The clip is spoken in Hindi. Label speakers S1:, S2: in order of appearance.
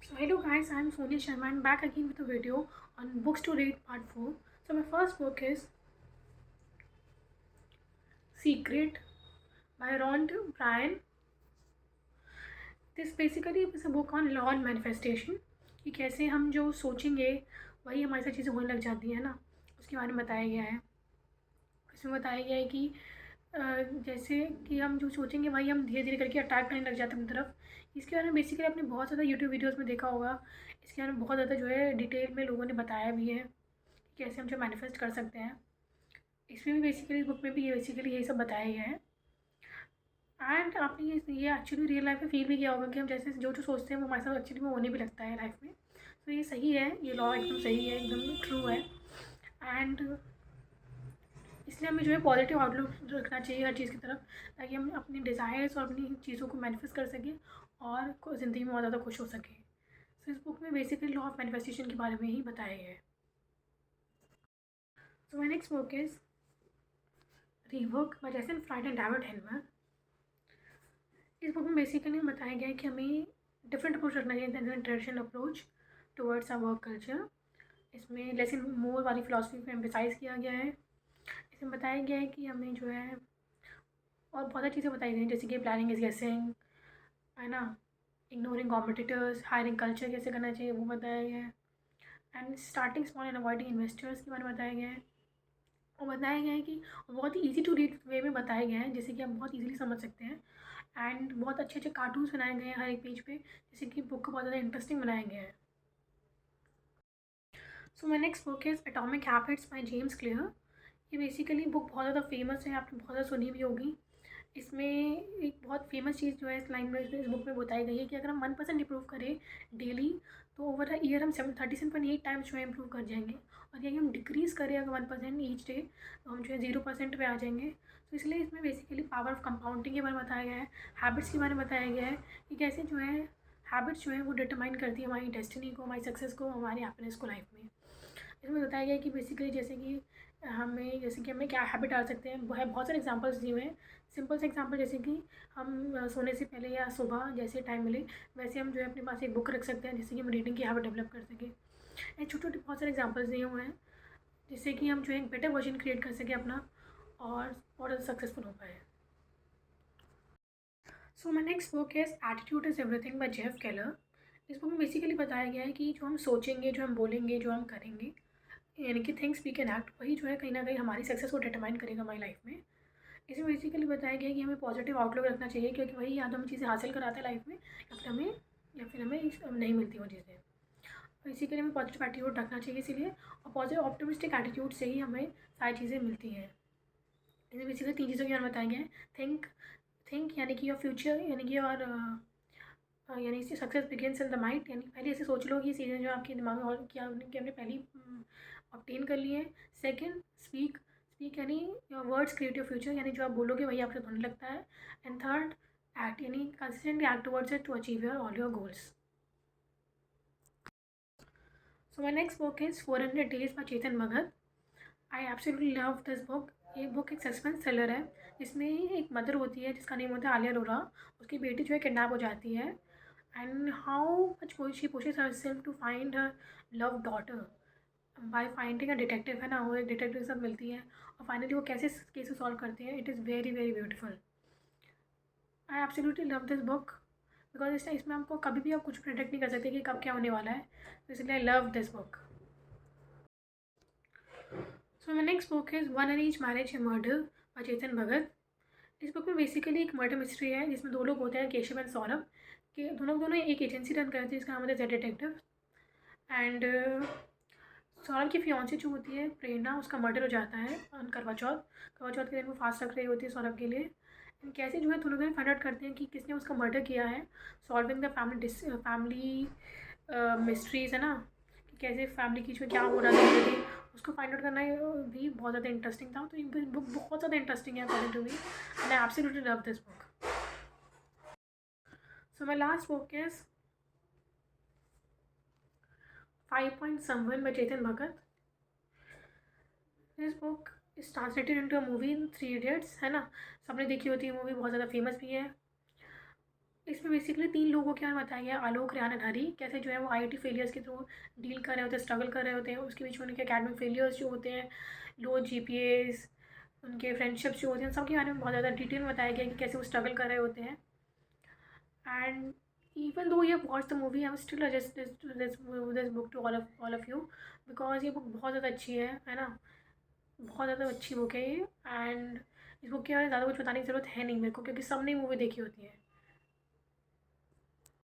S1: So hello guys, I am Sonia Sharma and back again with a video on books to read part 4. So my first book is Secret by Ron Bryan. This basically is a book on law and manifestation कि कैसे हम जो सोचेंगे वही हमारे साथ चीज़ें होने लग जाती है ना, उसके बारे में बताया गया है। इसमें बताया गया है कि जैसे कि हम जो सोचेंगे वही हम धीरे धीरे करके अट्रैक्ट करने लग जाते हैं अपनी तरफ। इसके बारे में बेसिकली आपने बहुत ज़्यादा यूट्यूब वीडियोज़ में देखा होगा। इसके बारे में बहुत ज़्यादा जो है डिटेल में लोगों ने बताया भी है कि कैसे हम जो मैनिफेस्ट कर सकते हैं। इसमें भी बेसिकली इस बुक में भी ये बेसिकली यही सब बताया गया है। एंड आपने ये एक्चुअली रियल लाइफ में फील भी किया होगा कि हम जैसे जो जो सोचते हैं वो हमारे साथ एक्चुअली में होने भी लगता है लाइफ में। तो ये सही है, ये लॉ एकदम सही है, एकदम ट्रू है। एंड इसलिए हमें जो है पॉजिटिव आउटलुक रखना चाहिए हर चीज़ की तरफ, ताकि हम अपनी डिज़ायर्स और अपनी चीज़ों को मैनिफेस्ट कर सकें और ज़िंदगी में बहुत ज़्यादा खुश हो सकें। तो इस बुक में बेसिकली लॉ ऑफ मैनिफेस्टेशन के बारे में ही बताया गया है। So my next book is rework by Jason Fried and David Helmer. इस बुक में बेसिकली बताया गया है कि हमें डिफरेंट अप्रोच रखना चाहिए than traditional approach towards our work culture. इसमें लेसन मोर वाली फिलॉसफी पे एम्फेसाइज़ किया गया है। इसमें बताया गया है कि हमें जो है और बहुत सारी चीज़ें बताई गई हैं, जैसे कि प्लानिंग इज गेसिंग, है ना, इग्नोरिंग कॉम्पिटिटर्स, हायरिंग कल्चर कैसे करना चाहिए वो बताया गया है। And starting small and avoiding investors के बारे में बताया गया है। और बताया गया है कि बहुत ही ईजी टू रीड वे में बताया गया है, जैसे कि आप बहुत ईजिली समझ सकते हैं। एंड बहुत अच्छे अच्छे कार्टून्स बनाए गए हैं हर एक पेज पे, जैसे कि बुक को बहुत ज़्यादा इंटरेस्टिंग बनाया गया है। So my next book is atomic habits by James Clear. ये बेसिकली बुक बहुत ज़्यादा फेमस है, आपने बहुत ज़्यादा सुनी भी होगी। इसमें एक बहुत फेमस चीज़ जो है इस लाइन में इस बुक में बताई गई है कि अगर हम 1% इम्प्रूव करें डेली, तो ओवर अ ईयर हम 37.8 टाइम्स जो है इम्प्रूव कर जाएंगे। और यदि हम डिक्रीज़ करें अगर 1% ईच डे, तो हम जो है 0% पे आ जाएंगे। तो इसलिए इसमें बेसिकली पावर ऑफ कंपाउंडिंग के बारे में बताया गया है, हैबिट्स के बारे में बताया गया है कि कैसे जो है हैबिट्स जो है वो डिटरमाइन करती है हमारी डेस्टिनी को, हमारी सक्सेस को, हमारी हैप्पीनेस को लाइफ में। इसमें बताया गया है कि बेसिकली जैसे कि हमें क्या हैबिट डाल सकते हैं, वो है बहुत सारे एग्जांपल्स दिए हुए हैं। सिंपल से एग्जांपल, जैसे कि हम सोने से पहले या सुबह जैसे टाइम मिले वैसे हम जो है अपने पास एक बुक रख सकते हैं, जिससे कि हम रीडिंग की हैबिट डेवलप कर सकें। एंड छोटे छोटे बहुत सारे एग्जांपल्स दिए हुए हैं, जिससे कि हम जो है एक बेटर वर्जन क्रिएट कर सकें अपना और सक्सेसफुल हो पाए। So my next book is attitude is everything by Jeff Keller. इस बुक में बेसिकली बताया गया है कि जो हम सोचेंगे, जो हम बोलेंगे, जो हम करेंगे, यानी कि थिंग्स वी कैन एक्ट, वही जो है कहीं ना कहीं हमारी सक्सेस को डिटरमाइन करेगा हमारी लाइफ में। इसमें बेसिकली बताया गया है कि हमें पॉजिटिव आउटलुक रखना चाहिए, क्योंकि वही या तो हमें चीज़ें हासिल कराता है लाइफ में, या फिर हमें नहीं मिलती वो चीज़ें। तो इसी के लिए हमें पॉजिटिव एटीट्यूड रखना चाहिए इसीलिए, और पॉजिटिव ऑप्टिमिस्टिक एटीट्यूड से ही हमें सारी चीज़ें मिलती हैं। इसमें बेसिकली 3 चीज़ों के बारे में बताया गया है। थिंक थिंक यानी कि योर फ्यूचर, यानी कि और यानी इससे success begins in the mind, यानी पहले ऐसे सोच लो कि चीज़ें जो आपके दिमाग में और क्या कि हमने पहले ऑब्टेन कर लिए हैं। सेकंड, स्पीक स्पीक यानी your words create your future, यानी जो आप बोलोगे वही आपसे होने लगता है। एंड थर्ड, एक्ट यानी consistently act towards it to achieve your all your goals. So my next book is 400 days by Chetan Bhagat. I absolutely love this book. ये बुक एक सस्पेंस थ्रिलर है, जिसमें एक मदर होती है जिसका नेम होता है आलिया अरोरा। उसकी बेटी जो है किडनैप हो जाती है, and how much she pushes herself to find her love daughter by finding a detective, है ना, वो एक डिटेक्टिव सब मिलती है और फाइनली वो कैसे केसेस सॉल्व करते हैं। It is very very beautiful. I absolutely love this book because इसमें आपको कभी भी आप कुछ प्रेडिक्ट नहीं कर सकते कि कब क्या होने वाला है, तो इसलिए I love this book. So my next book is one arrange marriage a murder by Chetan Bhagat. इस बुक में बेसिकली एक मर्डर मिस्ट्री है, जिसमें 2 लोग होते हैं, केशव एंड सौरभ, के दोनों दोनों एक एजेंसी रन करते हैं जिसका नाम होता है जेड डिटेक्टिव। एंड सौरभ की फियांसी जो होती है प्रेरणा, उसका मर्डर हो जाता है ऑन करवा चौथ के दिन वो फास्ट रख रही होती है सौरभ के लिए। एंड कैसे जो है दोनों दोनों फाइंड आउट करते हैं कि किसने उसका मर्डर किया है, सॉल्विंग द फैमिली मिस्ट्रीज, है ना, कि कैसे फैमिली की जो क्या हो रहा था already, उसको फाइंड आउट करना भी बहुत ज़्यादा इंटरेस्टिंग था। तो ये बुक बहुत ज़्यादा इंटरेस्टिंग है according to me, and I absolutely love this book. So my last book is 5 Point Someone by Chetan Bhagat. This book is translated into a movie in 3 Idiots, है ना, सबने देखी होती है मूवी, बहुत ज़्यादा फेमस भी है। इसमें बेसिकली 3 लोगों के बारे में बताया गया है, आलोक, रेहान एंड हरी, कैसे जो है वो आईआईटी फेलियर्स के थ्रू डील कर रहे होते हैं, स्ट्रगल कर रहे होते हैं। उसके बीच में उनके एकेडमिक फेलियर्स जो होते हैं, लो जीपीएस, उनके फ्रेंडशिप्स जो होती हैं, सब के बारे में बहुत ज़्यादा डिटेल में बताया गया है कि कैसे वो स्ट्रगल कर रहे होते हैं। And even though you have watched the movie, I would still suggest this book to all of you, because ये बुक बहुत ज़्यादा अच्छी है ना, बहुत ज़्यादा अच्छी बुक है ये। एंड इस बुक के बारे में ज़्यादा कुछ बताने की ज़रूरत है नहीं मेरे को, क्योंकि सबने मूवी देखी होती है।